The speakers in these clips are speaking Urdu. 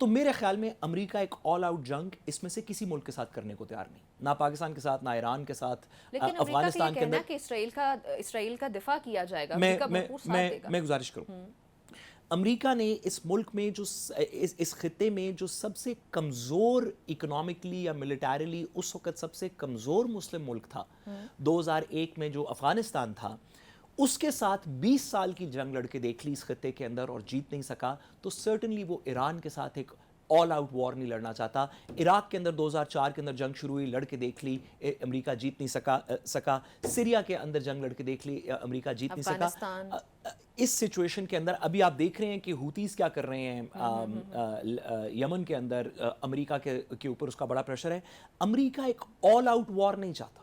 تو میرے خیال میں امریکہ ایک آل آؤٹ جنگ اس میں سے کسی ملک کے ساتھ کرنے کو تیار نہیں، نہ پاکستان کے ساتھ، نہ ایران کے ساتھ، لیکن افغانستان کے امریکہ اندر۔ کا یہ کہنا کہ اسرائیل کا دفاع کیا جائے گا، امریکہ بھرپور ساتھ دے گا۔ میں گزارش کروں، امریکہ نے اس ملک میں جو اس خطے میں جو سب سے کمزور اکنامکلی یا ملیٹریلی اس وقت سب سے کمزور مسلم ملک تھا 2001 میں جو افغانستان تھا، اس کے ساتھ 20 سال کی جنگ لڑ کے دیکھ لی اس خطے کے اندر اور جیت نہیں سکا، تو سرٹنلی وہ ایران کے ساتھ ایک آل آؤٹ وار نہیں لڑنا چاہتا۔ عراق کے اندر 2004 کے اندر جنگ شروع ہوئی، لڑ کے دیکھ لی، امریکہ جیت نہیں سکا۔ سیریا کے اندر جنگ لڑ کے دیکھ لی، امریکہ جیت نہیں سکا۔ اس سچویشن کے اندر ابھی آپ دیکھ رہے ہیں کہ ہوتیز کیا کر رہے ہیں یمن کے اندر، امریکہ کے اوپر اس کا بڑا پریشر ہے۔ امریکہ ایک آل آؤٹ وار نہیں چاہتا،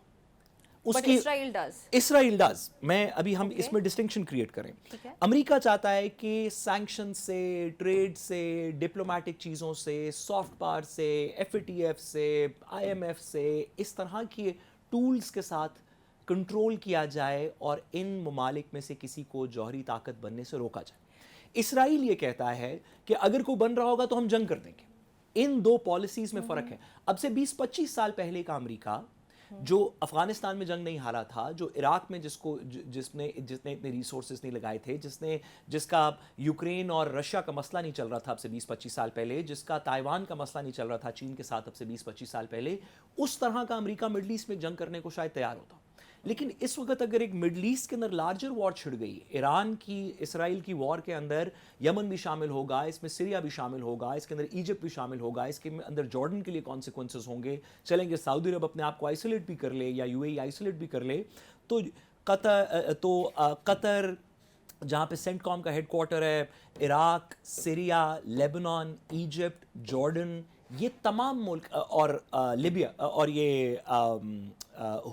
اسرائیل ڈز۔ میں ابھی ہم اس میں ڈسٹنکشن کریٹ کریں۔ امریکہ چاہتا ہے کہ سینکشن سے، ٹریڈ سے، ڈپلومیٹک چیزوں سے، سافٹ پاور سے، ایف اے ٹی ایف سے، آئی ایم ایف سے، اس طرح کی ٹولز کے ساتھ کنٹرول کیا جائے اور ان ممالک میں سے کسی کو جوہری طاقت بننے سے روکا جائے۔ اسرائیل یہ کہتا ہے کہ اگر کوئی بن رہا ہوگا تو ہم جنگ کر دیں گے۔ ان دو پالیسیز میں فرق ہے۔ اب سے 20-25 سال پہلے کا امریکہ جو افغانستان میں جنگ نہیں ہارا تھا، جو عراق میں جس نے اتنے ریسورسز نہیں لگائے تھے، جس کا یوکرین اور رشیا کا مسئلہ نہیں چل رہا تھا اب سے 20-25 سال پہلے، جس کا تائیوان کا مسئلہ نہیں چل رہا تھا چین کے ساتھ اب سے 20-25 سال پہلے، اس طرح کا امریکہ مڈل ایسٹ میں جنگ کرنے کو شاید تیار ہوتا۔ لیکن اس وقت اگر ایک مڈل ایسٹ کے اندر لارجر وار چھڑ گئی، ایران کی اسرائیل کی وار کے اندر یمن بھی شامل ہوگا، اس میں سیریا بھی شامل ہوگا، اس کے اندر ایجپٹ بھی شامل ہوگا، اس کے اندر جارڈن کے لیے کانسیکوینسز ہوں گے، چلیں گے سعودی عرب اپنے آپ کو آئسولیٹ بھی کر لے یا یو اے ای آئسولیٹ بھی کر لے، تو قطر جہاں پہ سینٹ کام کا ہیڈ کوارٹر ہے، Iraq, Syria, Lebanon, Egypt, Jordan, یہ تمام ملک اور لیبیا اور یہ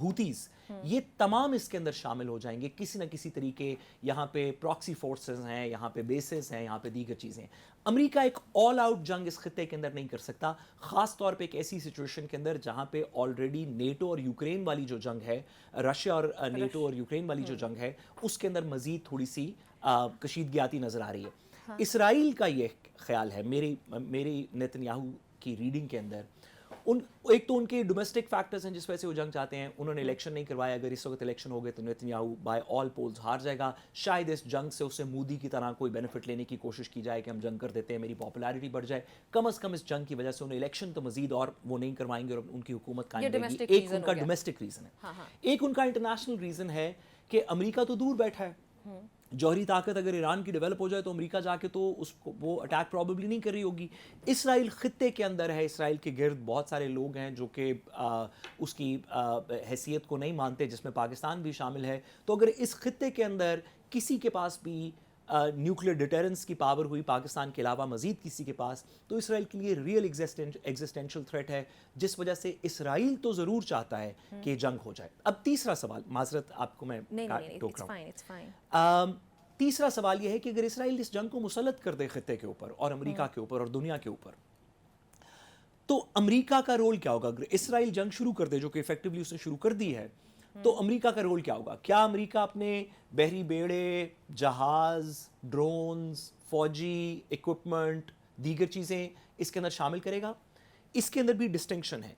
ہوتیز، یہ تمام اس کے اندر شامل ہو جائیں گے کسی نہ کسی طریقے۔ یہاں پہ پراکسی فورسز ہیں، یہاں پہ بیسز ہیں، یہاں پہ دیگر چیزیں۔ امریکہ ایک آل آؤٹ جنگ اس خطے کے اندر نہیں کر سکتا، خاص طور پہ ایک ایسی سچویشن کے اندر جہاں پہ آلریڈی نیٹو اور یوکرین والی جو جنگ ہے، رشیا اور نیٹو اور یوکرین والی جو جنگ ہے، اس کے اندر مزید تھوڑی سی کشیدگی آتی نظر آ رہی ہے۔ اسرائیل کا یہ خیال ہے، میری نیتنیاہو کی ریڈنگ کے اندر، ایک تو ان کے ڈومیسٹک فیکٹرز ہیں جس وجہ سے وہ جنگ چاہتے ہیں، انہوں نے الیکشن نہیں کروایا، اگر اس وقت الیکشن ہو گئے تو نیتنیاہو بائی آل پولز ہار جائے گا، شاید اس جنگ سے اسے مودی کی طرح کوئی بینیفٹ لینے کی کوشش کی جائے کہ ہم جنگ کر دیتے ہیں، میری پاپولیرٹی بڑھ جائے، کم از کم اس جنگ کی وجہ سے انہیں الیکشن تو مزید اور وہ نہیں کروائیں گے اور ان کی حکومت قائم رہے گی۔ ایک ان کا ڈومیسٹک ریزن ہے، ایک ان کا انٹرنیشنل ریزن ہے کہ امریکہ تو دور بیٹھا ہے، جوہری طاقت اگر ایران کی ڈیولپ ہو جائے تو امریکہ جا کے تو اس کو وہ اٹیک پروبیبلی نہیں کر رہی ہوگی۔ اسرائیل خطے کے اندر ہے، اسرائیل کے گرد بہت سارے لوگ ہیں جو کہ اس کی حیثیت کو نہیں مانتے، جس میں پاکستان بھی شامل ہے۔ تو اگر اس خطے کے اندر کسی کے پاس بھی نیوکلیر ڈیٹرنس کی پاور ہوئی پاکستان کے علاوہ مزید کسی کے پاس، تو اسرائیل کے لیے ریئل ایگزسٹینشل تھریٹ ہے، جس وجہ سے اسرائیل تو ضرور چاہتا ہے کہ جنگ ہو جائے۔ اب تیسرا سوال، معذرت آپ کو میں ٹوک رہا ہوں، تیسرا سوال یہ ہے کہ اگر اسرائیل اس جنگ کو مسلط کر دے خطے کے اوپر اور امریکہ کے اوپر اور دنیا کے اوپر، تو امریکہ کا رول کیا ہوگا؟ اگر اسرائیل جنگ شروع کر دے، جو کہ ایفیکٹولی اس نے شروع کر دی ہے، تو امریکہ کا رول کیا ہوگا؟ کیا امریکہ اپنے بحری بیڑے، جہاز، ڈرونز، فوجی ایکوپمنٹ، دیگر چیزیں اس کے اندر شامل کرے گا؟ اس کے اندر بھی ڈسٹنکشن ہے،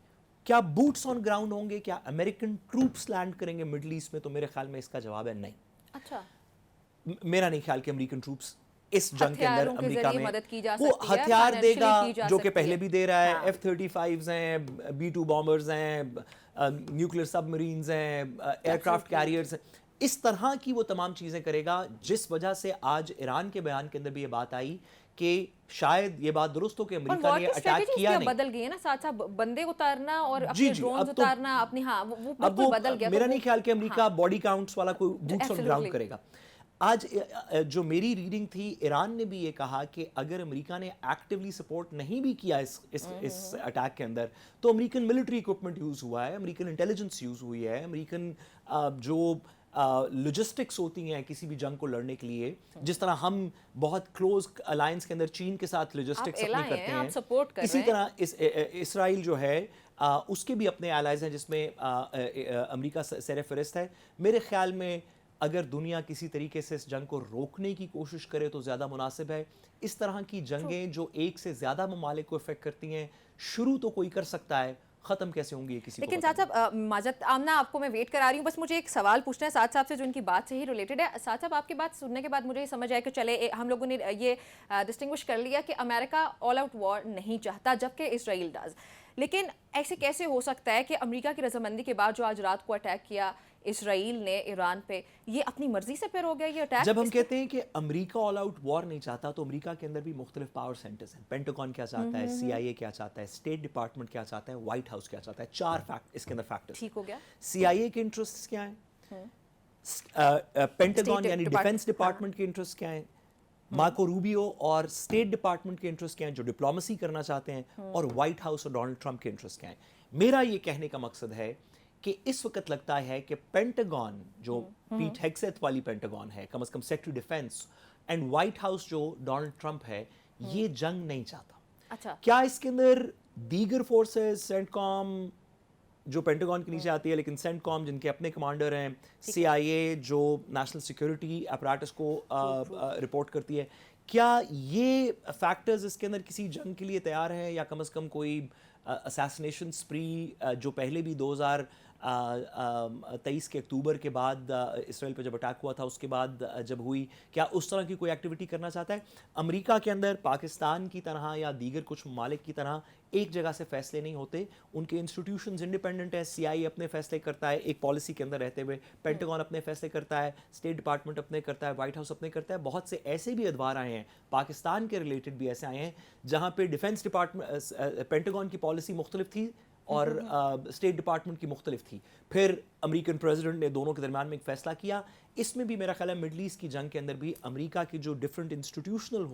کیا بوٹس آن گراؤنڈ ہوں گے، کیا امریکن ٹروپس لینڈ کریں گے مڈل ایسٹ میں؟ تو میرے خیال میں اس کا جواب ہے نہیں۔ اچھا، میرا نہیں خیال کہ امریکن ٹروپس اس جنگ کے اندر امریکہ میں وہ ہتھیار دے گا جو کہ پہلے بھی دے رہا ہے، F-35s ہیں، B-2 بامبرز ہیں، نیوکلیر سب مرینز ہیں، ایئر کرافٹ کیریئرز ہیں، اس طرح کی وہ تمام چیزیں کرے گا، جس وجہ سے آج ایران کے بیان کے اندر بھی یہ بات آئی کہ شاید یہ بات درست ہو کہ امریکہ نے اٹیک کیا نہیں۔ بدل گئی ہے نا، ساتھ ساتھ بندے اتارنا اور اپنے ڈرونز اتارنا، اپنی وہ بالکل بدل گیا۔ میرا نہیں خیال کہ امریکہ باڈی کاؤنٹس والا کوئی بوٹس آن گراؤنڈ کرے گا۔ آج جو میری ریڈنگ تھی، ایران نے بھی یہ کہا کہ اگر امریکہ نے ایکٹیولی سپورٹ نہیں بھی کیا اس اٹیک کے اندر، تو امریکن ملٹری اکوپمنٹ یوز ہوا ہے، امریکن انٹیلیجنس یوز ہوئی ہے، امریکن جو لوجسٹکس ہوتی ہیں کسی بھی جنگ کو لڑنے کے لیے، جس طرح ہم بہت کلوز الائنس کے اندر چین کے ساتھ لوجسٹکس اپنی کرتے ہیں، اسی طرح اسرائیل جو ہے اس کے بھی اپنے الائز ہیں جس میں امریکہ سر فہرست ہے۔ میرے خیال میں اگر دنیا کسی طریقے سے اس جنگ کو روکنے کی کوشش کرے تو زیادہ مناسب ہے. اس طرح کی جنگیں جو ایک سے زیادہ ممالک کو افیکٹ کرتی ہیں, شروع تو کوئی کر سکتا ہے, ختم کیسے ہوں گی یہ کسی کو لیکن پتہ ساتھ صاحب معذرت آمنہ آپ کو میں ویٹ کرا رہی ہوں, بس مجھے ایک سوال پوچھنا ہے ساتھ صاحب سے جو ان کی بات سے ہی ریلیٹڈ ہے. ساتھ صاحب آپ کی بات سننے کے بعد مجھے یہ سمجھ آیا کہ چلے ہم لوگوں نے یہ ڈسٹنگوش کر لیا کہ امریکہ آل آؤٹ وار نہیں چاہتا جبکہ اسرائیل ڈز, لیکن ایسے کیسے ہو سکتا ہے کہ امریکہ کی رضامندی کے بعد جو آج رات کو اٹیک کیا اسرائیل نے ایران پہ, یہ اپنی مرضی سے پھر ہو گیا یہ اٹیک؟ جب ہم کہتے ہیں کہ امریکہ آل آؤٹ وار نہیں چاہتا تو امریکہ کے اندر بھی مختلف پاور سینٹرز ہیں. پینٹاگون کیا چاہتا ہے, سی آئی اے کیا چاہتا ہے, اسٹیٹ ڈپارٹمنٹ کیا چاہتا ہے, وائٹ ہاؤس کیا چاہتا ہے. 4 اس کے اندر فیکٹرز. ٹھیک ہو گیا. سی آئی اے کے انٹرسٹ کیا ہیں, پینٹاگون یعنی ڈیفنس ڈپارٹمنٹ کے انٹرسٹ کیا ہیں, مارکو روبیو اور اسٹیٹ ڈپارٹمنٹ کے انٹرسٹ کیا ہیں جو ڈپلومسی کرنا چاہتے ہیں, اور وائٹ ہاؤس اور ڈونلڈ ٹرمپ کے انٹرسٹ کیا ہیں. میرا یہ کہنے کا مقصد ہے کہ اس وقت لگتا ہے کہ پینٹاگون جو پیٹ ہیگسیت والی پینٹاگون ہے, کم از کم secretary defence, and White House جو ڈونلڈ ٹرمپ ہے, یہ جنگ نہیں چاہتا. اچھا, کیا اس کے اندر دیگر فورسز, سینٹ کام جو پینٹاگون کے نیچے آتی ہے لیکن سینٹ کام جن کے اپنے کمانڈر ہیں, سی آئی اے جو نیشنل سیکیورٹی اپریٹس کو رپورٹ کرتی ہے, کیا یہ فیکٹرز اس کے اندر کسی جنگ کے لیے تیار ہیں, یا کم از کم کوئی اسیسنیشن سپری جو پہلے بھی 2023 کے اکتوبر کے بعد اسرائیل پہ جب اٹیک ہوا تھا اس کے بعد جب ہوئی, کیا اس طرح کی کوئی ایکٹیویٹی کرنا چاہتا ہے؟ امریکہ کے اندر پاکستان کی طرح یا دیگر کچھ ممالک کی طرح ایک جگہ سے فیصلے نہیں ہوتے, ان کے انسٹیٹیوشنز انڈیپینڈنٹ ہیں. سی آئی اے اپنے فیصلے کرتا ہے ایک پالیسی کے اندر رہتے ہوئے, پینٹاگون اپنے فیصلے کرتا ہے, اسٹیٹ ڈپارٹمنٹ اپنے کرتا ہے, وائٹ ہاؤس اپنے کرتا ہے. بہت سے ایسے بھی ادوار آئے ہیں پاکستان کے ریلیٹڈ بھی ایسے آئے ہیں جہاں پہ ڈیفنس ڈپارٹمنٹ پینٹاگون کی پالیسی مختلف تھی اور اسٹیٹ ڈپارٹمنٹ کی مختلف تھی. پھر امریکن پریزیڈنٹ نے دونوں کے درمیان میں ایک فیصلہ کیا. اس میں بھی میرا خیال ہے مڈل ایسٹ کی جنگ کے اندر بھی امریکہ کی جو ڈفرینٹ انسٹیٹیوشنل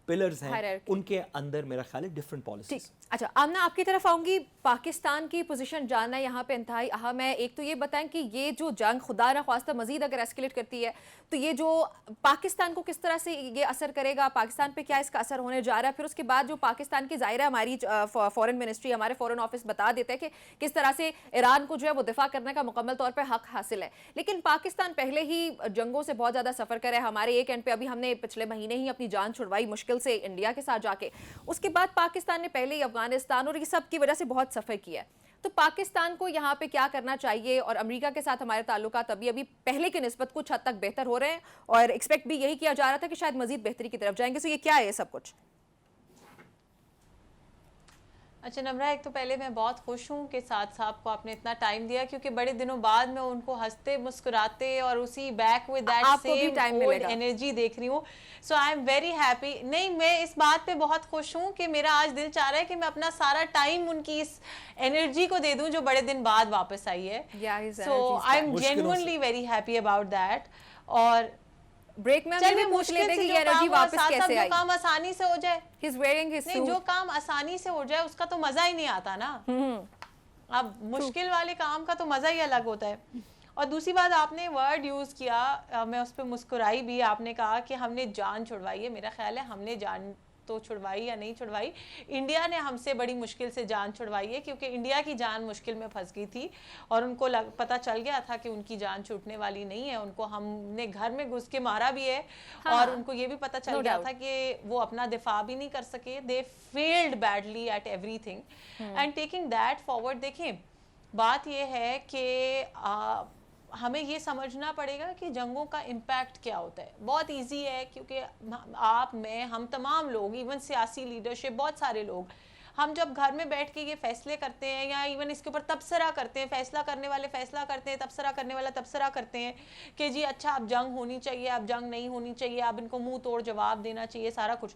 پلرز ہیں ان کے اندر میرا خیال ہے ڈفرینٹ پالیسیز. اچھا آمنہ آپ کی طرف آؤں گی, پاکستان کی پوزیشن جاننا یہاں پہ انتہائی اہم ہے. ایک تو یہ بتائیں کہ یہ جو جنگ خدا نخواستہ مزید اگر ایسکیلیٹ کرتی ہے تو یہ جو پاکستان کو کس طرح سے یہ اثر کرے گا, پاکستان پہ کیا اس کا اثر ہونے جا رہا ہے, پھر اس کے بعد جو پاکستان کی ظاہر ہے ہماری فورن منسٹری, ہمارے فورن آفس بتا دیتے ہیں کہ کس طرح سے ایران کو جو ہے وہ دفاع کرنے کا مکمل طور پہ حق حاصل ہے. لیکن پاکستان پہلے ہی جنگوں سے بہت زیادہ سفر کرے, ہمارے ایک اینڈ پہ ابھی ہم نے پچھلے مہینے ہی اپنی جان چھڑوائی مشکل سے انڈیا کے ساتھ جا کے, اس کے بعد پاکستان نے پہلے ہی افغانستان اور یہ سب کی وجہ سے بہت سفر کیا ہے. تو پاکستان کو یہاں پہ کیا کرنا چاہیے, اور امریکہ کے ساتھ ہمارے تعلقات ابھی پہلے کی نسبت کچھ حد تک بہتر ہو رہے ہیں اور ایکسپیکٹ بھی یہی کیا جا رہا تھا کہ شاید مزید بہتری کی طرف جائیں گے, سو یہ کیا ہے یہ سب کچھ؟ اچھا نمرہ, ایک تو پہلے میں بہت خوش ہوں کہ سعد صاحب کو آپ نے اتنا ٹائم دیا, کیونکہ بڑے دنوں بعد میں ان کو ہنستے مسکراتے اور اسی back with that same old energy دیکھ رہی ہوں. سو آئی ایم ویری ہیپی. نہیں, میں اس بات پہ بہت خوش ہوں کہ میرا آج دل چاہ رہا ہے کہ میں اپنا سارا ٹائم ان کی اس انرجی کو دے دوں جو بڑے دن بعد واپس آئی ہے. So I am genuinely very happy about that. اور بریک میں ہم یہ پوچھ لیتے کہ یہ انرجی واپس کیسے آئی, جو کام آسانی سے ہو جائے, نہیں جو کام آسانی سے ہو جائے اس کا تو مزہ ہی نہیں آتا نا. اب مشکل والے کام کا تو مزہ ہی الگ ہوتا ہے. اور دوسری بات, آپ نے ورڈ یوز کیا, میں اس پہ مسکرائی بھی. آپ نے کہا کہ ہم نے جان چھڑوائی ہے. میرا خیال ہے ہم نے جان تو چھڑوائی یا نہیں چھڑوائی, انڈیا نے ہم سے بڑی مشکل سے جان چھڑوائی ہے, کیونکہ انڈیا کی جان مشکل میں پھنس گئی تھی اور ان کو پتہ چل گیا تھا کہ ان کی جان چھوٹنے والی نہیں ہے. ان کو ہم نے گھر میں گھس کے مارا بھی ہے, اور ان کو یہ بھی پتہ چل گیا تھا کہ وہ اپنا دفاع بھی نہیں کر سکے. They field badly at everything. And taking that forward, دیکھیں بات یہ ہے کہ ہمیں یہ سمجھنا پڑے گا کہ جنگوں کا امپیکٹ کیا ہوتا ہے. بہت ایزی ہے, کیونکہ آپ, میں, ہم تمام لوگ, ایون سیاسی لیڈرشپ, بہت سارے لوگ, ہم جب گھر میں بیٹھ کے یہ فیصلے کرتے ہیں یا ایون اس کے اوپر تبصرہ کرتے ہیں, فیصلہ کرنے والے فیصلہ کرتے ہیں, تبصرہ کرنے والا تبصرہ کرتے ہیں کہ جی اچھا اب جنگ ہونی چاہیے, اب جنگ نہیں ہونی چاہیے, اب ان کو منہ توڑ جواب دینا چاہیے, سارا کچھ.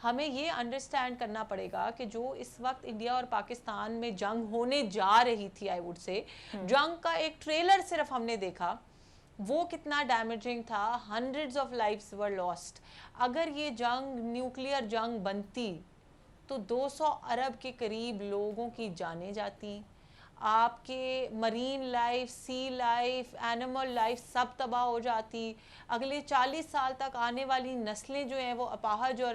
ہمیں یہ انڈرسٹینڈ کرنا پڑے گا کہ جو اس وقت انڈیا اور پاکستان میں جنگ ہونے جا رہی تھی, آئی ووڈ سے, جنگ کا ایک ٹریلر صرف ہم نے دیکھا, وہ کتنا ڈیمیجنگ تھا. Hundreds of lives were last. اگر یہ جنگ نیوکلیئر جنگ بنتی تو 200 ارب کے قریب لوگوں کی جانیں جاتی, آپ کے مرین لائف, سی لائف, اینیمل لائف سب تباہ ہو جاتی. اگلے 40 سال تک آنے والی نسلیں جو ہیں وہ اپاہج اور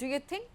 Do you think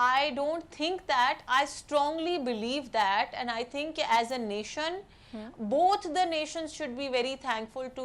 I don't think that. I strongly believe that, and I think as a nation, both the nations should be very thankful to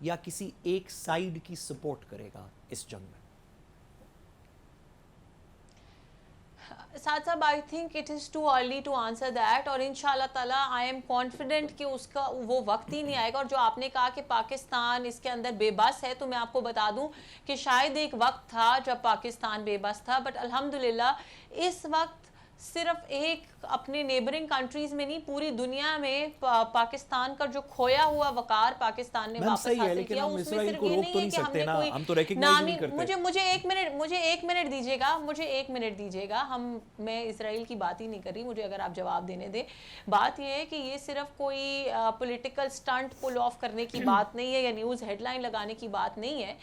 یا کسی ایک سائیڈ کی سپورٹ کرے گا اس جنگ میں؟ ساتھ صاحب I think it is too early to answer that, اور ان شاء اللہ تعالیٰ آئی ایم کانفیڈنٹ کہ اس کا وہ وقت ہی نہیں آئے گا. اور جو آپ نے کہا کہ پاکستان اس کے اندر بے بس ہے, تو میں آپ کو بتا دوں کہ شاید ایک وقت تھا جب پاکستان بے بس تھا, بٹ الحمدللہ اس وقت صرف ایک اپنے نیبرنگ کنٹریز میں نہیں, پوری دنیا میں پاکستان کا جو کھویا ہوا وقار پاکستان نے واپس حاصل کیا. اس میں صرف یہ نہیں ہے کہ ہم نے کوئی نامی, مجھے ایک منٹ دیجیے گا, میں اسرائیل کی بات ہی نہیں کر رہی, مجھے اگر آپ جواب دینے دیں. بات یہ ہے کہ یہ صرف کوئی پولیٹیکل سٹنٹ پل آف کرنے کی بات نہیں ہے یا نیوز ہیڈ لائن لگانے کی بات نہیں ہے.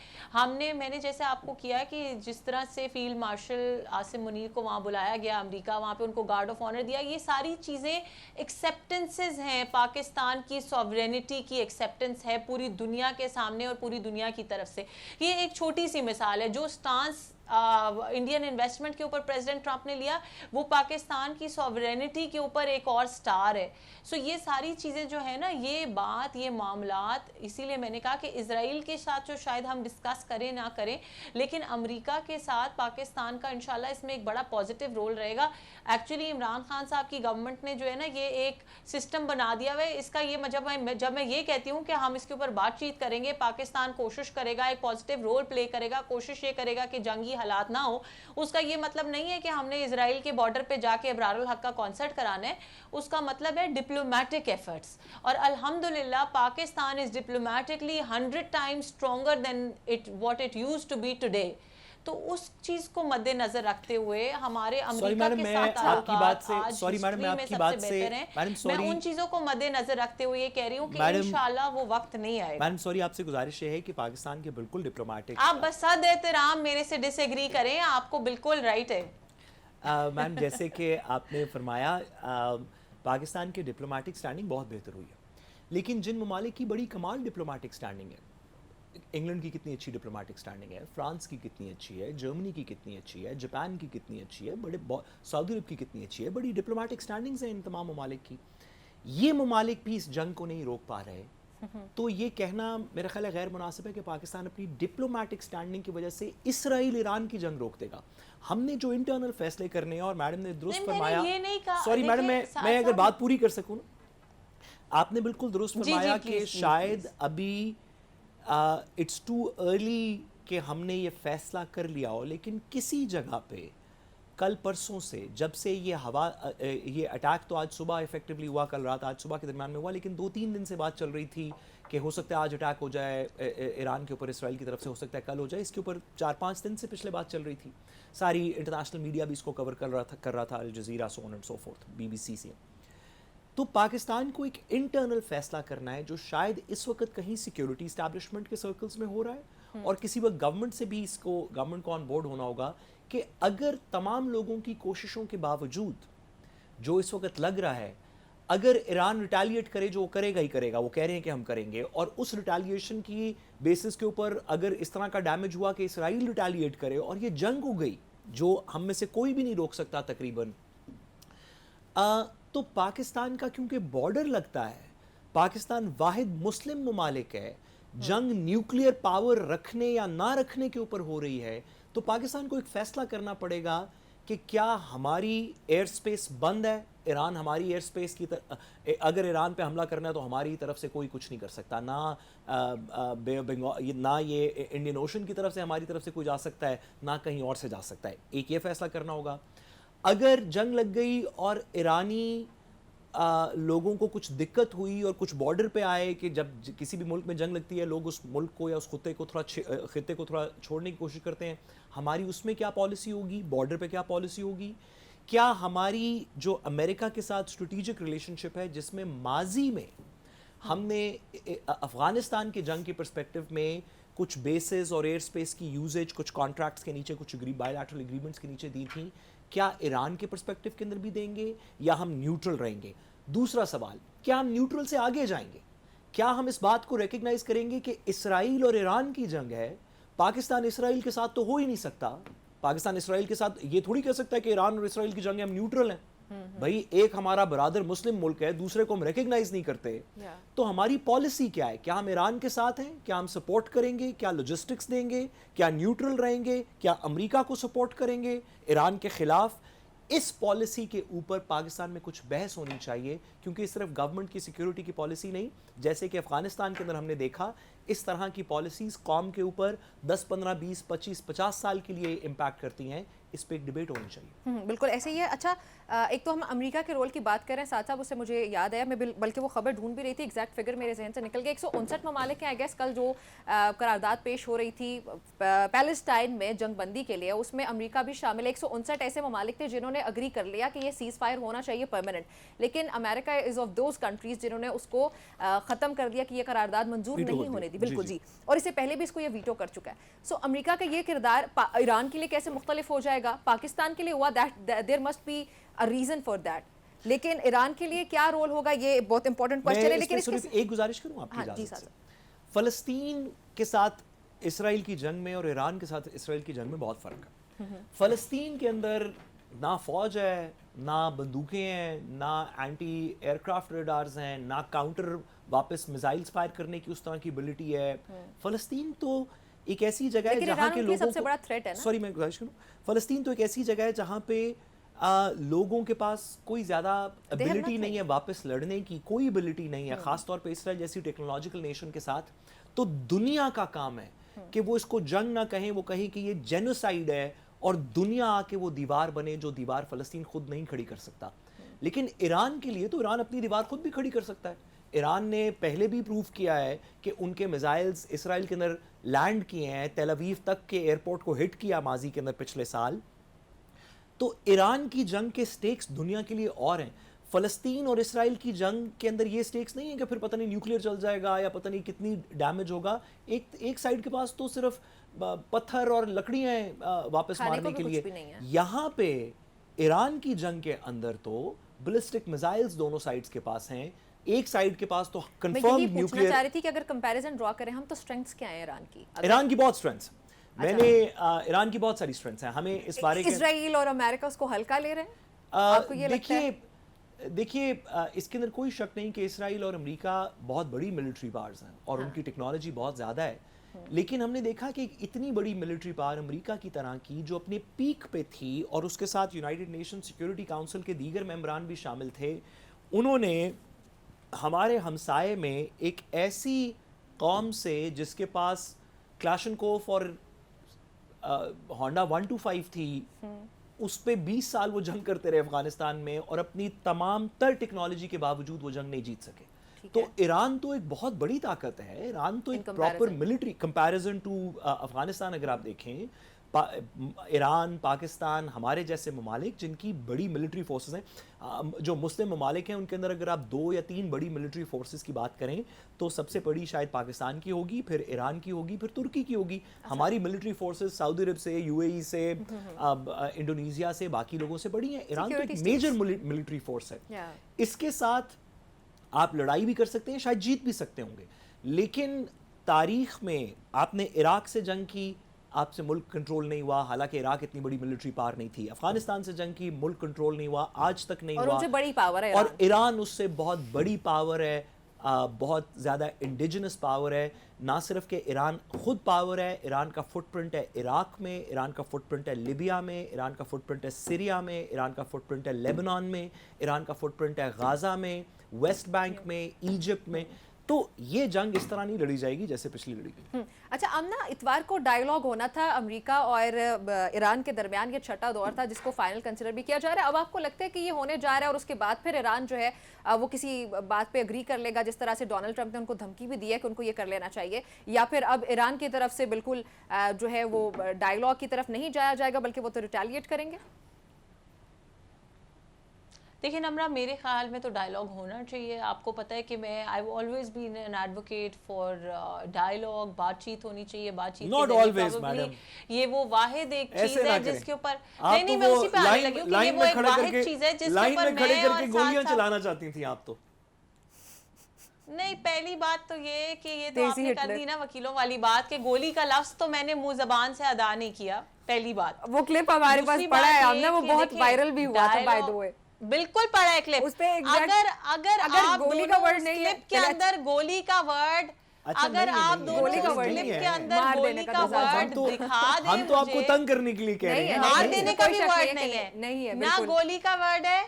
میں نے جیسے آپ کو کیا کہ جس طرح سے فیلڈ مارشل عاصم منیر کو وہاں بلایا گیا, امریکہ وہاں پہ ان کو گارڈ آف آنر دیا, یہ ساری چیزیں ایکسیپٹنسز ہیں, پاکستان کی سوورینٹی کی ایکسیپٹنس ہے پوری دنیا کے سامنے اور پوری دنیا کی طرف سے. یہ ایک چھوٹی سی مثال ہے. جو سٹانس انڈین انویسٹمنٹ کے اوپر پریزیڈنٹ ٹرمپ نے لیا, وہ پاکستان کی سوورینٹی کے اوپر ایک اور سٹار ہے. سو یہ ساری چیزیں جو ہے نا, یہ بات, یہ معاملات, اسی لیے میں نے کہا کہ اسرائیل کے ساتھ جو شاید ہم ڈسکس کریں نہ کریں, لیکن امریکہ کے ساتھ پاکستان کا انشاءاللہ اس میں ایک بڑا پازیٹیو رول رہے گا. ایکچولی عمران خان صاحب کی گورنمنٹ نے جو ہے نا یہ ایک سسٹم بنا دیا ہوا ہے. اس کا یہ جب میں یہ کہتی ہوں کہ ہم اس کے اوپر بات چیت کریں گے, پاکستان کوشش کرے گا, ایک پازیٹیو رول پلے کرے گا, کوشش یہ کرے گا کہ جنگی حالات نہ ہو, اس کا یہ مطلب نہیں ہے کہ ہم نے اسرائیل کے بارڈر پہ جا کے ابرار الحق کا کانسرٹ کرانا ہے. اس کا مطلب ہے ڈپلومیٹک ایفرٹس, اور الحمدللہ پاکستان از diplomatically 100 times stronger than what it used to be today. تو اس چیز کو مد نظر رکھتے ہوئے ہمارے امریکہ کے ساتھ تعلقات آج ہسٹری میں سب سے بہتر ہیں. میں ان چیزوں کو مد نظر رکھتے ہوئے یہ کہہ رہی ہوں کہ انشاءاللہ وہ وقت نہیں آئے گا. میم سوری, آپ سے گزارش یہ ہے کہ پاکستان کے بالکل ڈپلومیٹک, آپ بس صد احترام میرے سے ڈس ایگری کریں, آپ کو بالکل رائٹ ہے. میم جیسے کہ آپ نے فرمایا پاکستان کے ڈپلومیٹک سٹینڈنگ بہت بہتر ہوئی ہے, لیکن جن ممالک کی بڑی کمال ڈپلومیٹک سٹینڈنگ ہے, انگلینڈ کی کتنی اچھی ڈپلومیٹک سٹینڈنگ ہے, فرانس کی کتنی اچھی ہے, جرمنی کی کتنی اچھی ہے, جاپان کی کتنی اچھی ہے, سعودی عرب کی کتنی اچھی ہے, بڑی ڈپلومیٹک سٹینڈنگز ہیں ان تمام ممالک کی. یہ ممالک بھی اس جنگ کو نہیں روک پا رہے, تو یہ کہنا میرا خیال ہے غیر مناسب ہے کہ پاکستان اپنی ڈپلومیٹک سٹینڈنگ کی وجہ سے اسرائیل ایران کی جنگ روک دے گا. ہم نے جو انٹرنل فیصلے کرنے ہیں, اور میڈم نے درست فرمایا, سوری میڈم میں اگر بات پوری کر سکوں, آپ نے بالکل درست فرمایا کہ شاید ابھی اٹس ٹو ارلی کہ ہم نے یہ فیصلہ کر لیا ہو, لیکن کسی جگہ پہ کل پرسوں سے جب سے یہ اٹیک تو آج صبح ایفیکٹولی ہوا, کل رات آج صبح کے درمیان میں ہوا, لیکن 2-3 دن سے بات چل رہی تھی کہ ہو سکتا ہے آج اٹیک ہو جائے ایران کے اوپر اسرائیل کی طرف سے, ہو سکتا ہے کل ہو جائے. اس کے اوپر 4-5 دن سے پچھلے بات چل رہی تھی, ساری انٹرنیشنل میڈیا بھی اس کو کور کر رہا تھا, Al Jazeera so on and so forth, BBC سے. تو پاکستان کو ایک انٹرنل فیصلہ کرنا ہے جو شاید اس وقت کہیں سیکیورٹی اسٹیبلشمنٹ کے سرکلز میں ہو رہا ہے, اور کسی وقت گورنمنٹ سے بھی گورنمنٹ کو آن بورڈ ہونا ہوگا کہ اگر تمام لوگوں کی کوششوں کے باوجود جو اس وقت لگ رہا ہے, اگر ایران ریٹیلیٹ کرے, جو وہ کرے گا ہی کرے گا, وہ کہہ رہے ہیں کہ ہم کریں گے, اور اس ریٹیلیشن کی بیسس کے اوپر اگر اس طرح کا ڈیمیج ہوا کہ اسرائیل ریٹیلیٹ کرے اور یہ جنگ ہو گئی جو ہم میں سے کوئی بھی نہیں روک سکتا تقریباً, تو پاکستان کا کیونکہ بارڈر لگتا ہے, پاکستان واحد مسلم ممالک ہے, جنگ نیوکلیئر پاور رکھنے یا نہ رکھنے کے اوپر ہو رہی ہے, تو پاکستان کو ایک فیصلہ کرنا پڑے گا کہ کیا ہماری ایئر سپیس بند ہے, ایران ہماری ایئر سپیس کی اگر ایران پہ حملہ کرنا ہے تو ہماری طرف سے کوئی کچھ نہیں کر سکتا, نہ یہ انڈین اوشن کی طرف سے ہماری طرف سے کوئی جا سکتا ہے, نہ کہیں اور سے جا سکتا ہے. ایک یہ فیصلہ کرنا ہوگا. اگر جنگ لگ گئی اور ایرانی لوگوں کو کچھ دقت ہوئی اور کچھ بارڈر پہ آئے, کہ جب کسی بھی ملک میں جنگ لگتی ہے لوگ اس ملک کو یا اس خطے کو تھوڑا چھوڑنے کی کوشش کرتے ہیں, ہماری اس میں کیا پالیسی ہوگی, بارڈر پہ کیا پالیسی ہوگی, کیا ہماری جو امریکہ کے ساتھ اسٹریٹجک ریلیشن شپ ہے جس میں ماضی میں ہم نے افغانستان کی جنگ کے پرسپیکٹو میں کچھ بیسز اور ایئر سپیس کی یوزیج کچھ کانٹریکٹس کے نیچے, کچھ بائی لیٹرل ایگریمنٹس کے نیچے دی تھیں, کیا ایران کے پرسپیکٹو کے اندر بھی دیں گے یا ہم نیوٹرل رہیں گے؟ دوسرا سوال, کیا ہم نیوٹرل سے آگے جائیں گے, کیا ہم اس بات کو ریکگنائز کریں گے کہ اسرائیل اور ایران کی جنگ ہے, پاکستان اسرائیل کے ساتھ تو ہو ہی نہیں سکتا, پاکستان اسرائیل کے ساتھ یہ تھوڑی کہہ سکتا ہے کہ ایران اور اسرائیل کی جنگ ہے, ہم نیوٹرل ہیں. بھائی ایک ہمارا برادر مسلم ملک ہے, دوسرے کو ہم ریکگنائز نہیں کرتے, تو ہماری پالیسی کیا ہے؟ کیا ہم ایران کے ساتھ ہیں؟ کیا ہم سپورٹ کریں گے؟ کیا لاجسٹکس دیں گے؟ کیا نیوٹرل رہیں گے؟ کیا امریکہ کو سپورٹ کریں گے ایران کے خلاف؟ اس پالیسی کے اوپر پاکستان میں کچھ بحث ہونی چاہیے, کیونکہ صرف گورنمنٹ کی سیکیورٹی کی پالیسی نہیں, جیسے کہ افغانستان کے اندر ہم نے دیکھا اس طرح کی پالیسیز قوم کے اوپر 10, 15, 20, 25, 50 سال کے لیے امپیکٹ کرتی ہیں. اس پہ ایک ڈیبیٹ ہونی چاہیے. بالکل ایسے ہی ہے. اچھا ایک تو ہم امریکہ کے رول کی بات کر رہے ہیں ساتھ صاحب, اس سے مجھے یاد ہے, میں بلکہ وہ خبر ڈھونڈ بھی رہی تھی, ایگزیکٹ فگر میرے ذہن سے نکل گیا. 159 ممالک ہیں آئی گیس. کل جو قرارداد پیش ہو رہی تھی پیلسٹائن میں جنگ بندی کے لیے, اس میں امریکہ بھی شامل ہے. 159 ایسے ممالک تھے جنہوں نے اگری کر لیا کہ یہ سیز فائر ہونا چاہیے پرماننٹ, لیکن امریکہ از آف دوز کنٹریز جنہوں نے اس کو ختم کر دیا کہ یہ قرارداد منظور نہیں ہونے دی. بالکل جی, اور اس سے پہلے بھی اس کو یہ ویٹو کر چکا ہے. سو امریکہ کا یہ کردار ایران کے لیے کیسے مختلف ہو جائے گا؟ پاکستان کے لیے ہوا, there must be a reason for that, لیکن ایران کے لیے کیا رول ہوگا, یہ بہت امپورٹنٹ کوسچن ہے. لیکن اس صرف ایک گزارش کروں آپ کی اجازت سے, فلسطین کے ساتھ اسرائیل کی جنگ میں اور ایران کے ساتھ اسرائیل کی جنگ میں بہت فرق ہے. فلسطین کے اندر نہ فوج ہے, نہ بندوقیں ہیں, نہ اینٹی ایئر کرافٹ ریڈارز ہیں, نہ کاؤنٹر واپس میزائلز فائر کرنے کی اس طرح کی ابیلٹی ہے. فلسطین تو ایک ایسی جگہ ہے جہاں کے لوگوں سب سے بڑا تھریٹ ہے نا, سوری میں گزارش کروں, فلسطین تو ایک ایسی جگہ ہے جہاں پہ لوگوں کے پاس کوئی زیادہ ابیلٹی نہیں ہے واپس لڑنے کی, کوئی ابیلٹی نہیں ہے, خاص طور پہ اسرائیل جیسی ٹیکنالوجیکل نیشن کے ساتھ. تو دنیا کا کام ہے کہ وہ اس کو جنگ نہ کہیں, وہ کہیں کہ یہ جینوسائیڈ ہے, اور دنیا آ کے وہ دیوار بنے جو دیوار فلسطین خود نہیں کھڑی کر سکتا. لیکن ایران کے لیے تو ایران اپنی دیوار خود بھی کھڑی کر سکتا ہے. ایران نے پہلے بھی پروف کیا ہے کہ ان کے میزائلز اسرائیل کے اندر لینڈ کیے ہیں, تیل اویو تک کے ایئرپورٹ کو ہٹ کیا ماضی کے اندر پچھلے سال. تو ایران کی جنگ کے سٹیکس دنیا کے لیے اور ہیں. فلسطین اور اسرائیل کی جنگ کے اندر یہ سٹیکس نہیں ہیں کہ پھر پتہ نہیں نیوکلیئر چل جائے گا یا پتہ نہیں کتنی ڈیمیج ہوگا. ایک سائیڈ کے پاس تو صرف پتھر اور لکڑیاں ہیں واپس مارنے کے لیے. یہاں پہ ایران کی جنگ کے اندر تو بلسٹک میزائلز دونوں سائڈز کے پاس ہیں. ایک سائیڈ کے پاس تو کنفرم نیوکلیئر. میں پوچھنا چاہ رہی تھی کہ اگر کمپیریزن ڈرا کریں ہم, تو اسٹرینگتھس کیا ہیں ایران کی؟ ایران کی بہت اسٹرینگتھس, میں نے ایران کی بہت ساری اسٹرینگتھس ہیں. ہمیں اس بارے میں اسرائیل اور امریکہ اس کو ہلکا لے رہے ہیں, آپ کو یہ لگتا ہے؟ دیکھیے اس کے اندر کوئی شک نہیں کہ اسرائیل اور امریکہ بہت بڑی ملٹری پاورز ہیں اور ان کی ٹیکنالوجی بہت زیادہ ہے. لیکن ہم نے دیکھا کہ اتنی بڑی ملٹری پاور امریکہ کی طرح کی جو اپنے پیک پہ تھی, اور اس کے ساتھ یونائٹڈ نیشن سیکیورٹی کاؤنسل کے دیگر ممبران بھی شامل تھے, انہوں نے ہمارے ہمسائے میں ایک ایسی قوم سے جس کے پاس کلاشنکوف اور ہونڈا 125 تھی, اس پہ 20 سال وہ جنگ کرتے رہے افغانستان میں, اور اپنی تمام تر ٹیکنالوجی کے باوجود وہ جنگ نہیں جیت سکے. تو ایران تو ایک بہت بڑی طاقت ہے, ایران تو ایک proper military comparison to Afghanistan. اگر آپ دیکھیں ایران, پاکستان, ہمارے جیسے ممالک جن کی بڑی ملٹری فورسز ہیں, جو مسلم ممالک ہیں ان کے اندر اگر آپ 2 یا 3 بڑی ملٹری فورسز کی بات کریں تو سب سے بڑی شاید پاکستان کی ہوگی, پھر ایران کی ہوگی, پھر ترکی کی ہوگی. ہماری ملٹری فورسز سعودی عرب سے, یو اے ای سے, انڈونیزیا سے, باقی لوگوں سے بڑی ہیں. ایران تو ایک میجر ملٹری فورس ہے. اس کے ساتھ آپ لڑائی بھی کر سکتے ہیں, شاید جیت بھی سکتے ہوں گے, لیکن تاریخ میں آپ نے عراق سے جنگ کی, آپ سے ملک کنٹرول نہیں ہوا, حالانکہ عراق اتنی بڑی ملٹری پاور نہیں تھی. افغانستان سے جنگ کی, ملک کنٹرول نہیں ہوا, آج تک نہیں ہوا, اور ان سے بڑی پاور ہے. اور ایران اس سے بہت بڑی پاور ہے, بہت زیادہ انڈیجنس پاور ہے. نہ صرف کہ ایران خود پاور ہے, ایران کا فٹ پرنٹ ہے عراق میں, ایران کا فٹ پرنٹ ہے لیبیا میں, ایران کا فٹ پرنٹ ہے سیریا میں, ایران کا فٹ پرنٹ ہے لیبنان میں, ایران کا فٹ پرنٹ ہے غازہ میں, ویسٹ بینک میں, ایجپٹ میں. تو یہ جنگ اس طرح نہیں لڑی جائے گی جیسے پچھلی لڑی گئی. اچھا آمنہ, اتوار کو ڈائیلاگ ہونا تھا امریکہ اور ایران کے درمیان, یہ چھٹا دور تھا جس کو فائنل کنسیڈر بھی کیا جا رہا ہے. اب آپ کو لگتا ہے کہ یہ ہونے جا رہا ہے اور اس کے بعد پھر ایران جو ہے وہ کسی بات پہ اگری کر لے گا, جس طرح سے ڈونلڈ ٹرمپ نے ان کو دھمکی بھی دی ہے کہ ان کو یہ کر لینا چاہیے, یا پھر اب ایران کی طرف سے بالکل جو ہے وہ ڈائیلاگ کی طرف نہیں جایا جائے گا بلکہ وہ تو ریٹیلیٹ کریں گے؟ دیکھیں نمرہ, میرے خیال میں تو ڈائیلاگ ہونا چاہیے. آپ کو پتہ ہے کہ میں I always been an advocate for dialogue, بات چیت ہونی چاہیے. بات چیت یہ وہ واحد ایک چیز ہے جس کے اوپر نہیں میں اسی پہ آنے لگی ہوں کہ یہ وہ ایک واحد چیز ہے جس کے اوپر میں اور گولیاں چلانا چاہتی تھیں آپ. تو نہیں, پہلی بات تو یہ کہ یہ تو آپ نے کر دی نا وکیلوں والی بات کہ گولی کا لفظ تو میں نے منہ زبان سے ادا نہیں کیا. پہلی بات وہ کلپ ہمارے پاس پڑا ہے, ہم نے وہ بہت وائرل بھی ہوا تھا بائی دی وے. بالکل پڑا ہے کلپ. اس پہ اگر آپ گولی کا ورڈ نہیں ہے کلپ کے اندر گولی کا ورڈ, اگر آپ دونوں کلپ کے اندر گولی کا ورڈ دکھا دیں, ہم تو آپ کو تنگ کرنے کے لیے کہہ رہے ہیں. مار دینے کا بھی ورڈ نہیں ہے, نہ گولی کا ورڈ ہے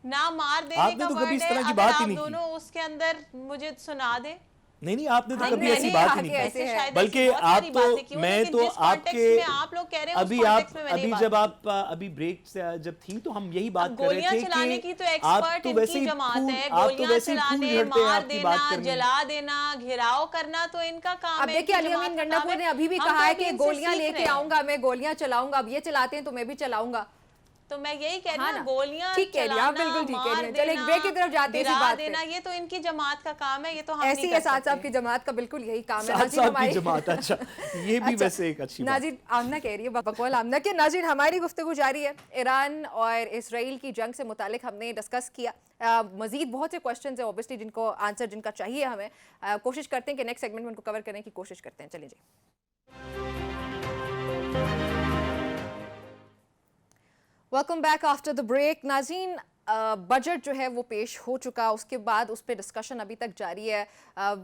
نہ مار دینے کا ورڈ ہے. اگر آپ دونوں اس کے اندر مجھے سنا دیں. نہیں آپ نے تو کبھی ایسی بات ہی نہیں کی, بلکہ آپ تو میں تو آپ کے ابھی جب آپ ابھی بریک سے جب تھی تو ہم یہی بات کر رہے تھے کہ آپ تو ویسے ہی گولیاں چلانے, مار دینا, جلا دینا, گھراؤ کرنا تو ان کا کام ہے. اب دیکھیں علی امین گنڈا نے ابھی بھی کہا ہے کہ گولیاں لے کے آؤں گا, میں گولیاں چلاؤں گا, اب یہ چلاتے ہیں تو میں بھی چلاؤں گا. تو میں یہی کہہ رہی ہوں, گولیاں چلانا, مار دینا, یہ تو ان کی جماعت کا کام ہے, یہ تو ہم نہیں کر سکتے. ایسی اسعد صاحب کی جماعت کا بالکل یہی کام ہے. اسعد صاحب کی جماعت, اچھا یہ بھی ویسے ایک اچھی بات. ناظرین آمنہ کہہ رہی ہے, بقول آمنہ کہ ناظرین ہماری گفتگو جاری ہے. ایران اور اسرائیل کی جنگ سے متعلق ہم نے ڈسکس کیا. مزید بہت سے کوشچنز ہیں اوبیسلی جن کو آنسر جن کا چاہیے ہمیں, کوشش کرتے ہیں کہ نیکسٹ سیگمنٹ میں ان کو کور کرنے کی کوشش کرتے ہیں. چلیں جی. Welcome back after the break. ناظرین بجٹ جو ہے وہ پیش ہو چکا, اس کے بعد اس پہ ڈسکشن ابھی تک جاری ہے.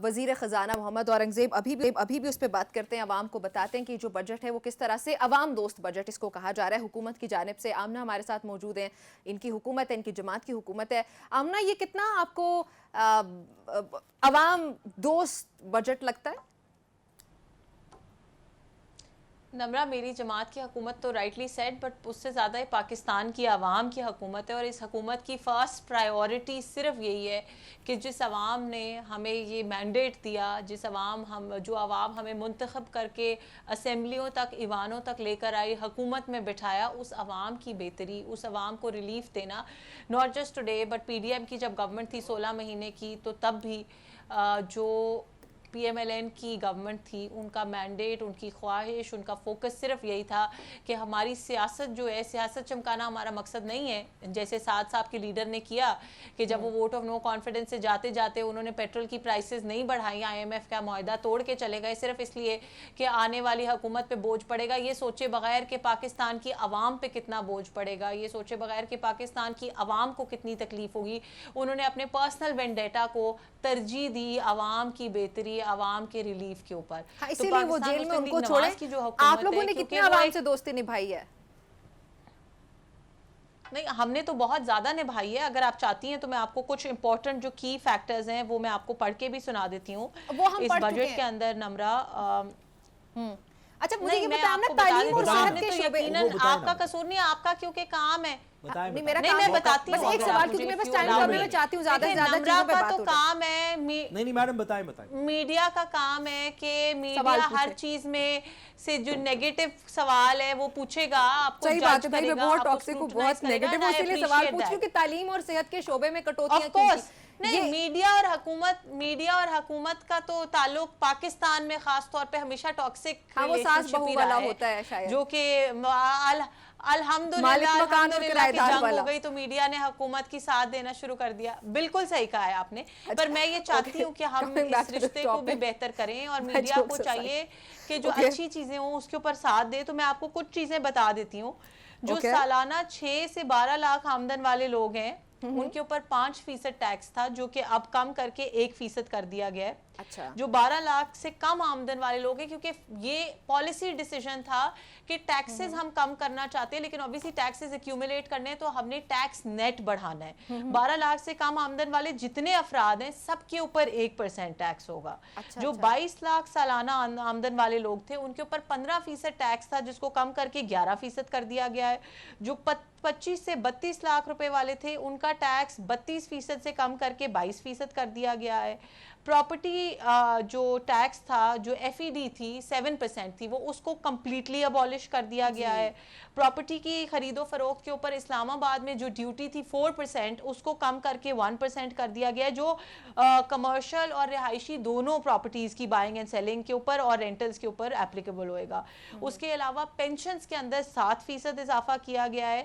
وزیر خزانہ محمد اورنگزیب ابھی بھی اس پہ بات کرتے ہیں, عوام کو بتاتے ہیں کہ جو بجٹ ہے وہ کس طرح سے عوام دوست بجٹ اس کو کہا جا رہا ہے حکومت کی جانب سے. آمنہ ہمارے ساتھ موجود ہیں, ان کی حکومت ہے, ان کی جماعت کی حکومت ہے. آمنہ یہ کتنا آپ کو عوام دوست بجٹ لگتا ہے؟ نمرہ میری جماعت کی حکومت تو رائٹلی سیٹ, بٹ اس سے زیادہ پاکستان کی عوام کی حکومت ہے, اور اس حکومت کی فرسٹ پرائیورٹی صرف یہی ہے کہ جس عوام نے ہمیں یہ مینڈیٹ دیا, جو عوام ہمیں منتخب کر کے اسمبلیوں تک, ایوانوں تک لے کر آئی, حکومت میں بٹھایا, اس عوام کی بہتری, اس عوام کو ریلیف دینا. ناٹ جسٹ ٹوڈے بٹ پی ڈی ایم کی جب گورنمنٹ تھی 16 مہینے کی, تو تب بھی جو پی ایم ایل این کی گورنمنٹ تھی, ان کا مینڈیٹ, ان کی خواہش, ان کا فوکس صرف یہی تھا کہ ہماری سیاست جو ہے, سیاست چمکانا ہمارا مقصد نہیں ہے. جیسے سعد صاحب کے لیڈر نے کیا کہ جب وہ ووٹ آف نو کانفیڈنس سے جاتے جاتے انہوں نے پیٹرول کی پرائسز نہیں بڑھائی, آئی ایم ایف کا معاہدہ توڑ کے چلے گئے, صرف اس لیے کہ آنے والی حکومت پہ بوجھ پڑے گا, یہ سوچے بغیر کہ پاکستان کی عوام پہ کتنا بوجھ پڑے گا, یہ سوچے بغیر کہ پاکستان کی عوام کو کتنی تکلیف ہوگی. انہوں نے اپنے پرسنل وینڈیٹا کو ترجیح دی عوام کی بہتری, عوام کے ریلیف کے اوپر. اسی لیے وہ جیل میں ان کو چھوڑے. آپ لوگوں نے کتنے عوام سے دوستی نبھائی ہے؟ نہیں, ہم نے تو بہت زیادہ نبھائی ہے. اگر آپ چاہتی ہیں تو میں آپ کو کچھ امپورٹنٹ جو کی فیکٹرز ہیں وہ میں آپ کو پڑھ کے بھی سنا دیتی ہوں. اس بجٹ کے اندر نمرہ اچھا مجھے یہ بتائیں نا, تعلیم اور صحت کے شعبے, یقیناً آپ کا قصور نہیں, آپ کا کیونکہ کام ہے. نہیں میں بتاتی ہوں, بس ایک سوال کیونکہ میں بس ٹائم کم ہے, میں چاہتی ہوں زیادہ سے زیادہ چیزوں پہ بات ہو جائے. کام ہے نہیں میڈم بتائیں. میڈیا کا کام ہے کہ میڈیا ہر چیز میں سے جو نیگیٹو سوال ہے وہ پوچھے گا, آپ کو جج کرے گا, بہت ٹاکسک ہوں, بہت نیگیٹو ہوں, اسی لیے سوال پوچھ رہی ہوں کہ تعلیم اور صحت کے شعبے میں کٹوتیاں کیوں کی. نہیں, میڈیا اور حکومت کا تو تعلق پاکستان میں خاص طور پہ ہمیشہ ٹاکسک ریلیشنشپ والا ہوتا ہے شاید, جو کہ الحمدللہ کی جنگ ہو گئی تو میڈیا نے حکومت کی ساتھ دینا شروع کر دیا. بالکل صحیح کہا ہے آپ نے, پر میں یہ چاہتی ہوں کہ ہم اس رشتے کو بھی بہتر کریں, اور میڈیا کو چاہیے کہ جو اچھی چیزیں ہوں اس کے اوپر ساتھ دے. تو میں آپ کو کچھ چیزیں بتا دیتی ہوں. جو سالانہ 6 سے 12 لاکھ آمدن والے لوگ ہیں, ان کے اوپر 5% ٹیکس تھا, جو کہ اب کم کر کے 1% کر دیا گیا ہے. جو 12 لاکھ سے کم آمدن والے لوگ ہیں, کیونکہ یہ پالیسی ڈیسیجن تھا کہ ٹیکسز ہم کم کرنا چاہتے ہیں, لیکن obviously ٹیکسز ایکیومولیٹ کرنے ہیں, تو ہم نے ٹیکس نیٹ بڑھانا ہے. 12 لاکھ سے کم آمدن والے جتنے افراد ہیں سب کے اوپر 1% ٹیکس ہوگا. جو 22 لاکھ سالانہ آمدن والے لوگ تھے, ان کے اوپر 15% ٹیکس تھا, جس کو کم کر کے 11% کر دیا گیا ہے. جو 25 سے 32 لاکھ روپے والے تھے, ان کا ٹیکس 32% سے کم کر کے 22% کر دیا گیا ہے. پراپرٹی جو ٹیکس تھا, جو ایف ای ڈی تھی 7% تھی, وہ اس کو کمپلیٹلی ابالش کر دیا گیا ہے. پراپرٹی کی خرید و فروخت کے اوپر اسلام آباد میں جو ڈیوٹی تھی 4%, اس کو کم کر کے 1% کر دیا گیا ہے, جو کمرشل اور رہائشی دونوں پراپرٹیز کی بائنگ اینڈ سیلنگ کے اوپر اور رینٹلز کے اوپر اپلیکیبل ہوئے گا. اس کے علاوہ پینشنز کے اندر 7% اضافہ کیا گیا ہے.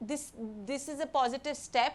this is a positive step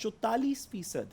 44%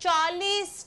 40